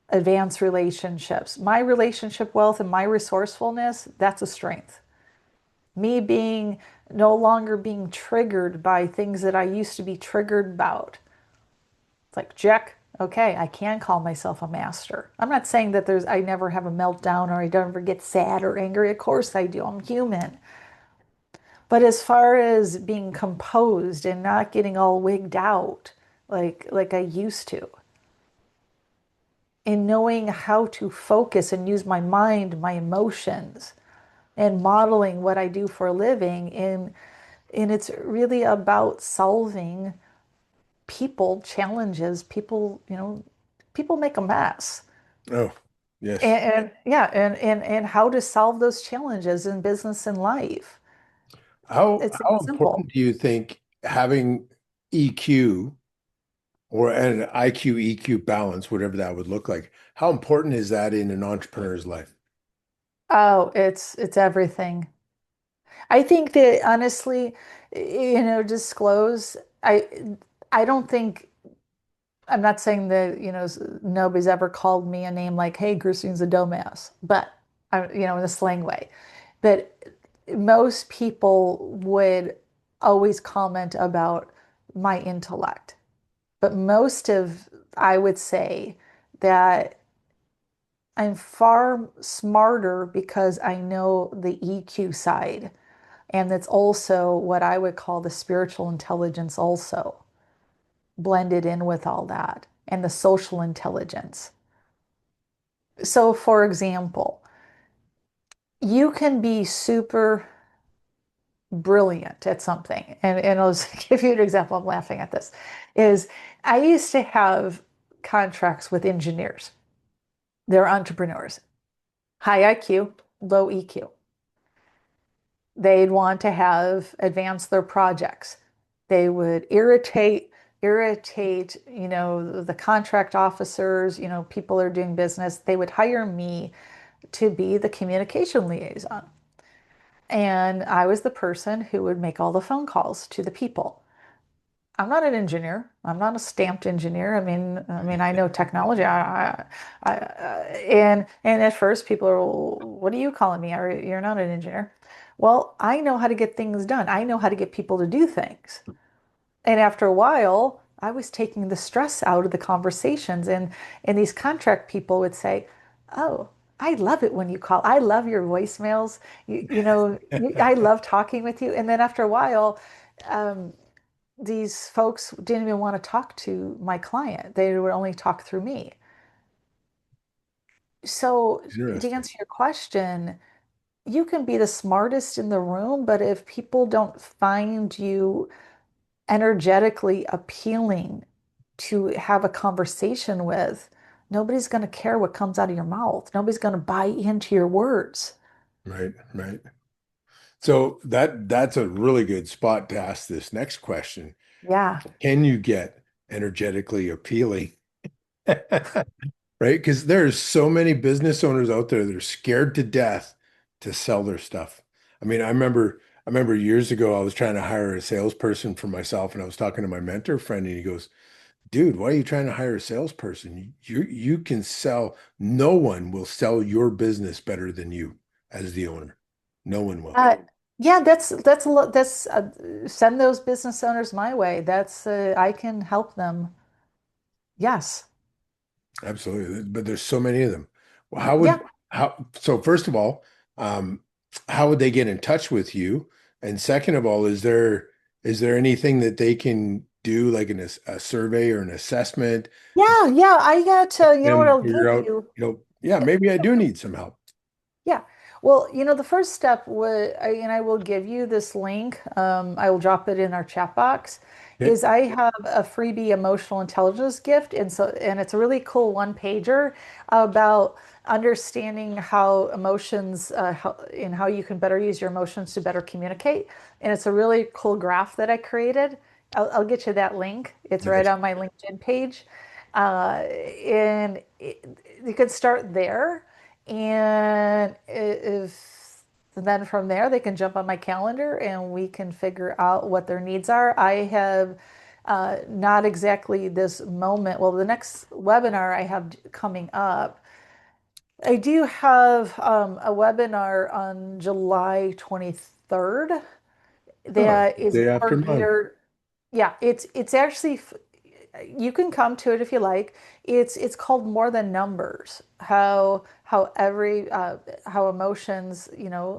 advance relationships. My relationship wealth and my resourcefulness, that's a strength. Me being no longer being triggered by things that I used to be triggered about. It's like, check, okay, I can call myself a master. I'm not saying that I never have a meltdown or I never get sad or angry. Of course I do. I'm human. But as far as being composed and not getting all wigged out like I used to, and knowing how to focus and use my mind, my emotions, and modeling what I do for a living. And it's really about solving people challenges. People make a mess. Oh, yes. And yeah, and how to solve those challenges in business and life. It's How simple. important do you think having EQ or an IQ EQ balance, whatever that would look like, how important is that in an entrepreneur's life? Oh, it's everything. I think that honestly, disclose. I don't think I'm not saying that, nobody's ever called me a name like, "Hey, Christine's a dumbass," but in a slang way. But most people would always comment about my intellect. But I would say that I'm far smarter because I know the EQ side. And it's also what I would call the spiritual intelligence, also blended in with all that, and the social intelligence. So, for example, you can be super brilliant at something. And I'll just give you an example. I'm laughing at this. Is I used to have contracts with engineers. They're entrepreneurs, high IQ, low EQ. They'd want to have advance their projects. They would irritate, the contract officers, people that are doing business. They would hire me to be the communication liaison. And I was the person who would make all the phone calls to the people. I'm not an engineer. I'm not a stamped engineer. I mean, I know technology. And at first, people are, "Well, what are you calling me? You're not an engineer." Well, I know how to get things done. I know how to get people to do things. And after a while, I was taking the stress out of the conversations, and these contract people would say, "Oh, I love it when you call. I love your voicemails. I love talking with you." And then after a while, um, these folks didn't even want to talk to my client. They would only talk through me. So, to Interesting. answer your question, you can be the smartest in the room, but if people don't find you energetically appealing to have a conversation with, nobody's going to care what comes out of your mouth. Nobody's going to buy into your words. Right, right. So that's a really good spot to ask this next question. Yeah. Can you get energetically appealing? Right? Because there's so many business owners out there that are scared to death to sell their stuff. I remember years ago I was trying to hire a salesperson for myself, and I was talking to my mentor friend, and he goes, "Dude, why are you trying to hire a salesperson? You can sell. No one will sell your business better than you as the owner. No one will." Uh, yeah, send those business owners my way. I can help them. Yes. Absolutely. But there's so many of them. Well, Yeah. so first of all, um, how would they get in touch with you? And second of all, is there anything that they can do, like a survey or an assessment, to Yeah, yeah. I got to, you know what then I'll figure give out, you? yeah, maybe I do need some help. Yeah. Well, the first step and I will give you this link. I will drop it in our chat box. Okay. Is I have a freebie emotional intelligence gift, and it's a really cool one pager about understanding how emotions, and how you can better use your emotions to better communicate. And it's a really cool graph that I created. I'll get you that link. It's right Nice. on my LinkedIn page, and you could start there. And if then from there, they can jump on my calendar and we can figure out what their needs are. I have not exactly this moment. Well, the next webinar I have coming up, I do have a webinar on July 23rd Oh, that is day more after mine. geared. Yeah, it's actually, you can come to it if you like. It's called More Than Numbers. How emotions,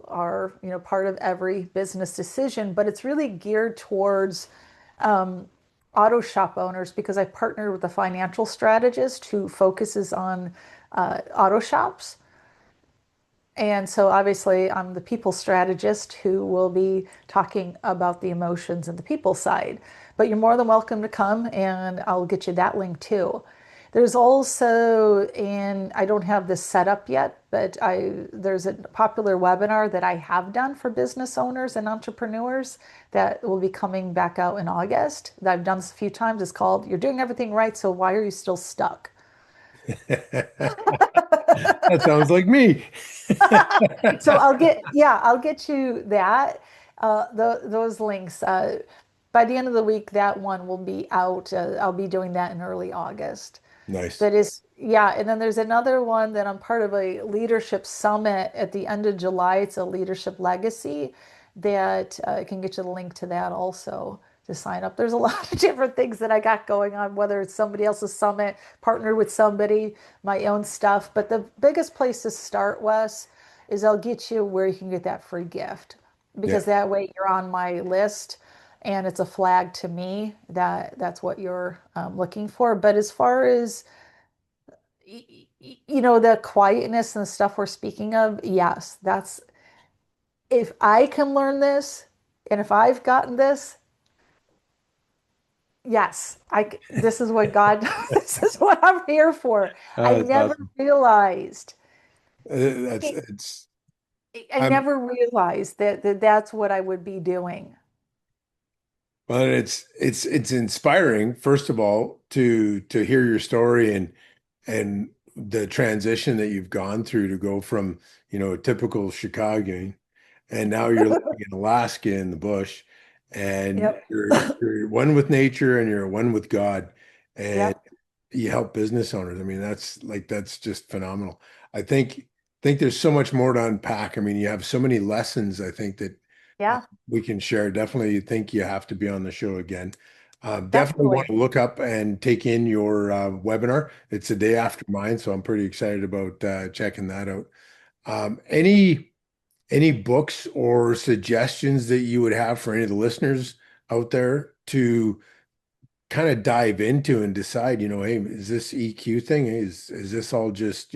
are, part of every business decision, but it's really geared towards auto shop owners because I partnered with a financial strategist who focuses on auto shops. And so obviously, I'm the people strategist who will be talking about the emotions and the people side. But you're more than welcome to come, and I'll get you that link too. There's also, and I don't have this set up yet, but there's a popular webinar that I have done for business owners and entrepreneurs that will be coming back out in August that I've done this a few times. It's called "You're Doing Everything Right, so Why Are You Still Stuck?" That sounds like me. So I'll get you that. those links. By the end of the week, that one will be out. I'll be doing that in early August. Nice. That is, yeah. And then there's another one that I'm part of a leadership summit at the end of July. It's a leadership legacy that I can get you the link to that also to sign up. There's a lot of different things that I got going on, whether it's somebody else's summit, partner with somebody, my own stuff. But the biggest place to start, Wes, is I'll get you where you can get that free gift Yeah. because that way you're on my list and it's a flag to me that that's what you're looking for. But as far as the quietness and the stuff we're speaking of, yes, that's if I can learn this and if I've gotten this, yes, this is what God, this is what I'm here for. I That's never awesome. realized, That's it's I I'm never realized that that's what I would be doing. Well, it's inspiring, first of all, to hear your story and the transition that you've gone through to go from, a typical Chicagoan, and now you're living in Alaska in the bush, and Yep, you're one with nature and you're one with God, and yep, you help business owners. I mean, that's just phenomenal. I think there's so much more to unpack. I mean, you have so many lessons, I think that uh, yeah, we can share. Definitely think you have to be on the show again. Definitely want definitely. to look up and take in your webinar. It's a day after mine, so I'm pretty excited about checking that out. Any books or suggestions that you would have for any of the listeners out there to kind of dive into and decide, hey, is this EQ thing? Is this all just,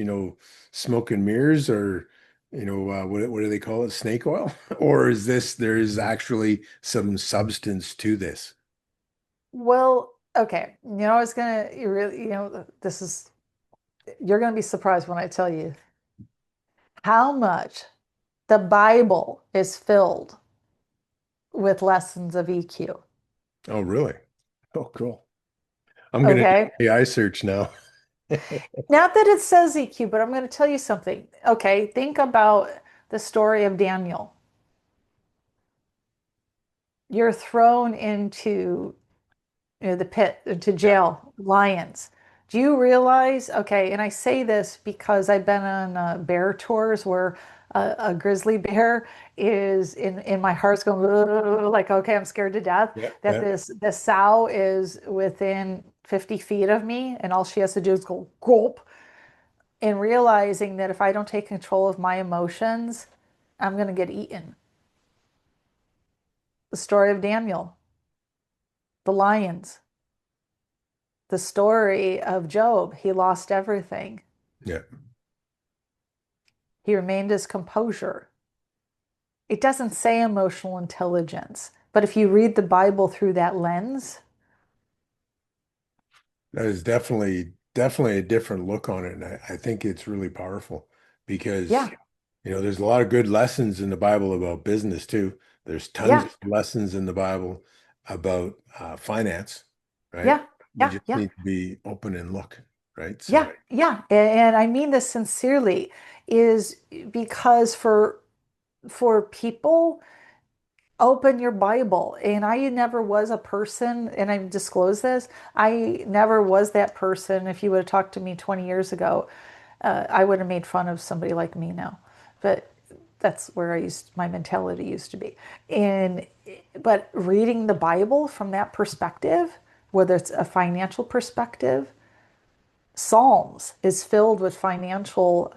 smoke and mirrors or, what do they call it? Snake oil? Or there's actually some substance to this? Well, okay. I was gonna, you really, this is, you're gonna be surprised when I tell you how much the Bible is filled with lessons of EQ. Oh, really? Oh, cool. I'm going to do Okay. AI search now. Not that it says EQ, but I'm going to tell you something. Okay. Think about the story of Daniel. You're thrown into the pit, into Yeah. jail, lions. Do you realize? Okay. And I say this because I've been on bear tours where a grizzly bear is in my heart's going like, okay, I'm scared to death. Yeah. That Yeah. this sow is within 50 feet of me, and all she has to do is go gulp and realizing that if I don't take control of my emotions, I'm going to get eaten. The story of Daniel, the lions, the story of Job. He lost everything. Yeah. He remained his composure. It doesn't say emotional intelligence, but if you read the Bible through that lens, That is definitely a different look on it. And I think it's really powerful because, yeah, there's a lot of good lessons in the Bible about business too. There's tons yeah, of lessons in the Bible about finance, right? yeah, We yeah, just yeah, need to be open and look, right? yeah, So, yeah. And I mean this sincerely, is because for people open your Bible. And I never was a person, and I disclose this, I never was that person. If you would have talked to me 20 years ago, I would have made fun of somebody like me now. But that's where my mentality used to be. And but reading the Bible from that perspective, whether it's a financial perspective, Psalms is filled with financial,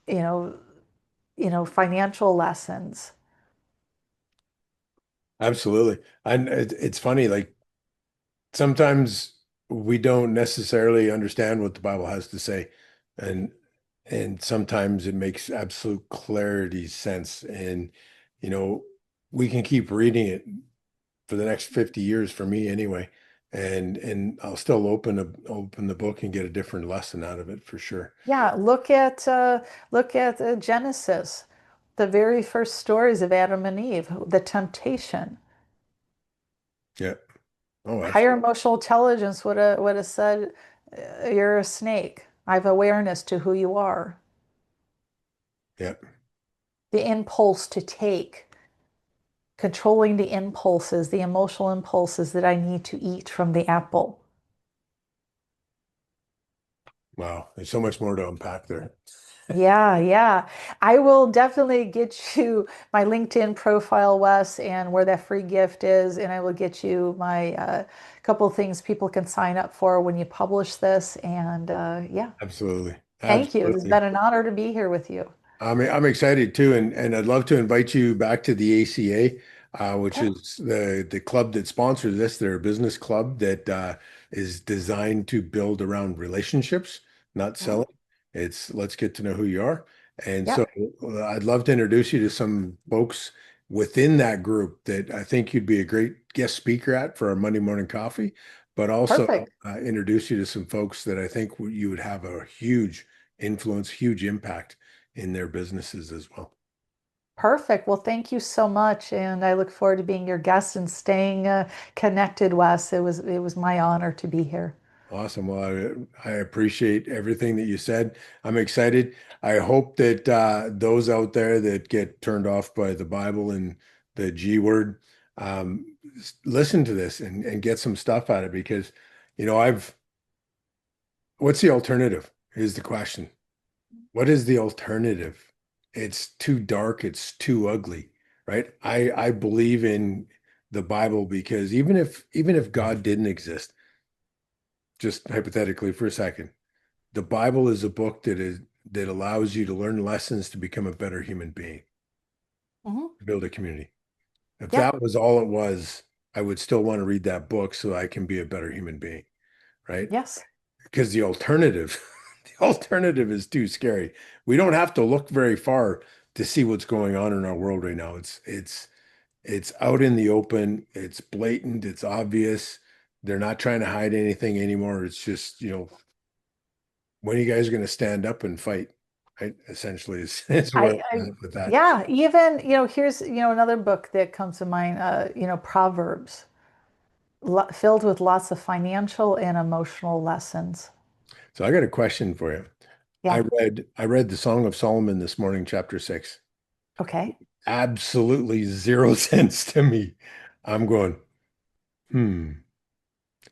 you know, financial lessons. absolutely. And it's funny, like sometimes we don't necessarily understand what the Bible has to say. And sometimes it makes absolute clarity sense. And, you know, we can keep reading it for the next 50 years for me anyway. And I'll still open the book and get a different lesson out of it for sure. Yeah, look at Genesis, the very first stories of Adam and Eve, the temptation. Yeah. Oh, Higher absolutely. emotional intelligence would have said, "You're a snake. I have awareness to who you are." Yeah. The impulse to take. controlling the impulses, the emotional impulses that I need to eat from the apple. Wow, there's so much more to unpack there. Yeah, yeah. I will definitely get you my LinkedIn profile, Wes, and where that free gift is, and I will get you my couple of things people can sign up for when you publish this. And yeah, Absolutely. thank you. It's Absolutely. been an honor to be here with you. I'm excited too, and I'd love to invite you back to the ACA, which Okay. is the club that sponsors this. They're a business club that is designed to build around relationships, not Mhm. selling. It's let's get to know who you are. And so Yep. I'd love to introduce you to some folks within that group that I think you'd be a great guest speaker at for our Monday morning coffee, but also Perfect. introduce you to some folks that I think you would have a huge influence, huge impact in their businesses as well. Perfect. Well, thank you so much, and I look forward to being your guest and staying connected, Wes. It was my honor to be here. Awesome. Well, I appreciate everything that you said. I'm excited. I hope that those out there that get turned off by the Bible and the G word, listen to this and get some stuff out of it because, what's the alternative is the question. What is the alternative? It's too dark, it's too ugly, right? I believe in the Bible because even if God didn't exist, just hypothetically for a second, the Bible is a book that allows you to learn lessons to become a better human being, Hmm. to build a community. If Yeah. that was all it was, I would still want to read that book so I can be a better human being, right? Yes. Because the alternative, the alternative is too scary. We don't have to look very far to see what's going on in our world right now. It's out in the open. It's blatant. It's obvious. They're not trying to hide anything anymore. It's just, when are you guys going to stand up and fight? Right? Essentially is where I'm I at with that. yeah, even, here's, another book that comes to mind, Proverbs, filled with lots of financial and emotional lessons. So I got a question for you. I Yeah. read I read the Song of Solomon this morning, chapter 6. Okay. Absolutely zero sense to me. I'm going, hmm.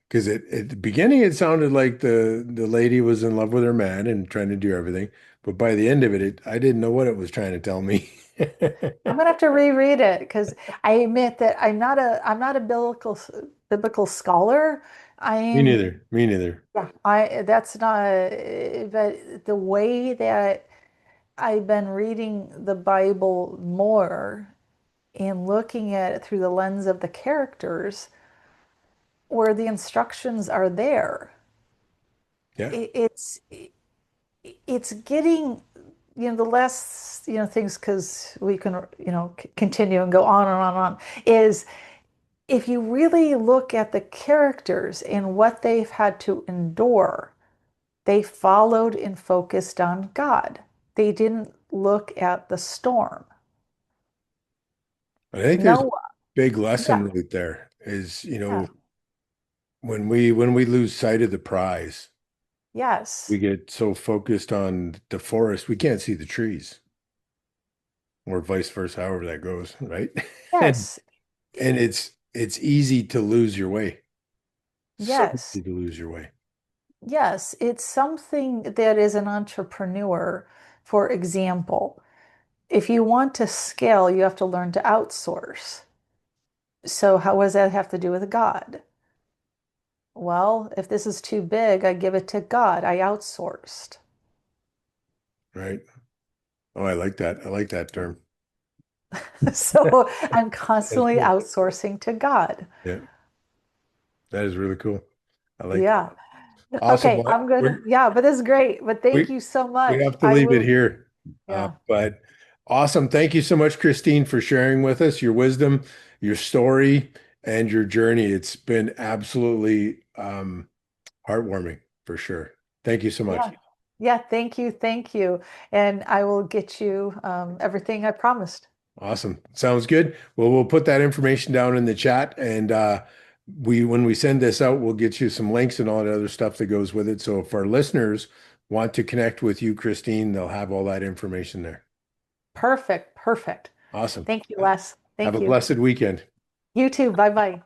Because at the beginning it sounded like the lady was in love with her man and trying to do everything. But by the end of it, I didn't know what it was trying to tell me. I'm gonna have to reread it because I admit that I'm not a biblical scholar. Me I'm neither. Me neither. Yeah, that's not, but the way that I've been reading the Bible more and looking at it through the lens of the characters, where the instructions are there, Yeah. it, it's getting, the less, things, because we can, continue and go on and on and on, is if you really look at the characters and what they've had to endure. They followed and focused on God. They didn't look at the storm. I think there's a Noah, big yeah, lesson right there is, yeah, when we lose sight of the prize, we yes, get so focused on the forest, we can't see the trees, or vice versa, however that goes, right? And yes, and it's easy to lose your way. So yes, easy to lose your way. yes. It's something that is an entrepreneur, for example. If you want to scale, you have to learn to outsource. So how does that have to do with God? Well, if this is too big, I give it to God. I outsourced. Right? Oh, I like that. I like that term. So I'm That's constantly cool. outsourcing to God. Yeah, that is really cool. I like that. Yeah. Awesome. Okay, Well, I'm gonna, yeah, but this is great. But thank we you so we much. have to I leave it will, here. yeah, But awesome. Thank you so much, Christine, for sharing with us your wisdom, your story, and your journey. It's been absolutely heartwarming for sure. Thank you so much. yeah, yeah, thank you, thank you. And I will get you everything I promised. Awesome. Sounds good. Well, we'll put that information down in the chat and when we send this out, we'll get you some links and all the other stuff that goes with it. So if our listeners want to connect with you, Christine, they'll have all that information there. Perfect, perfect. Awesome. Thank you, Wes. Have Thank a you. blessed weekend. You too. Bye bye.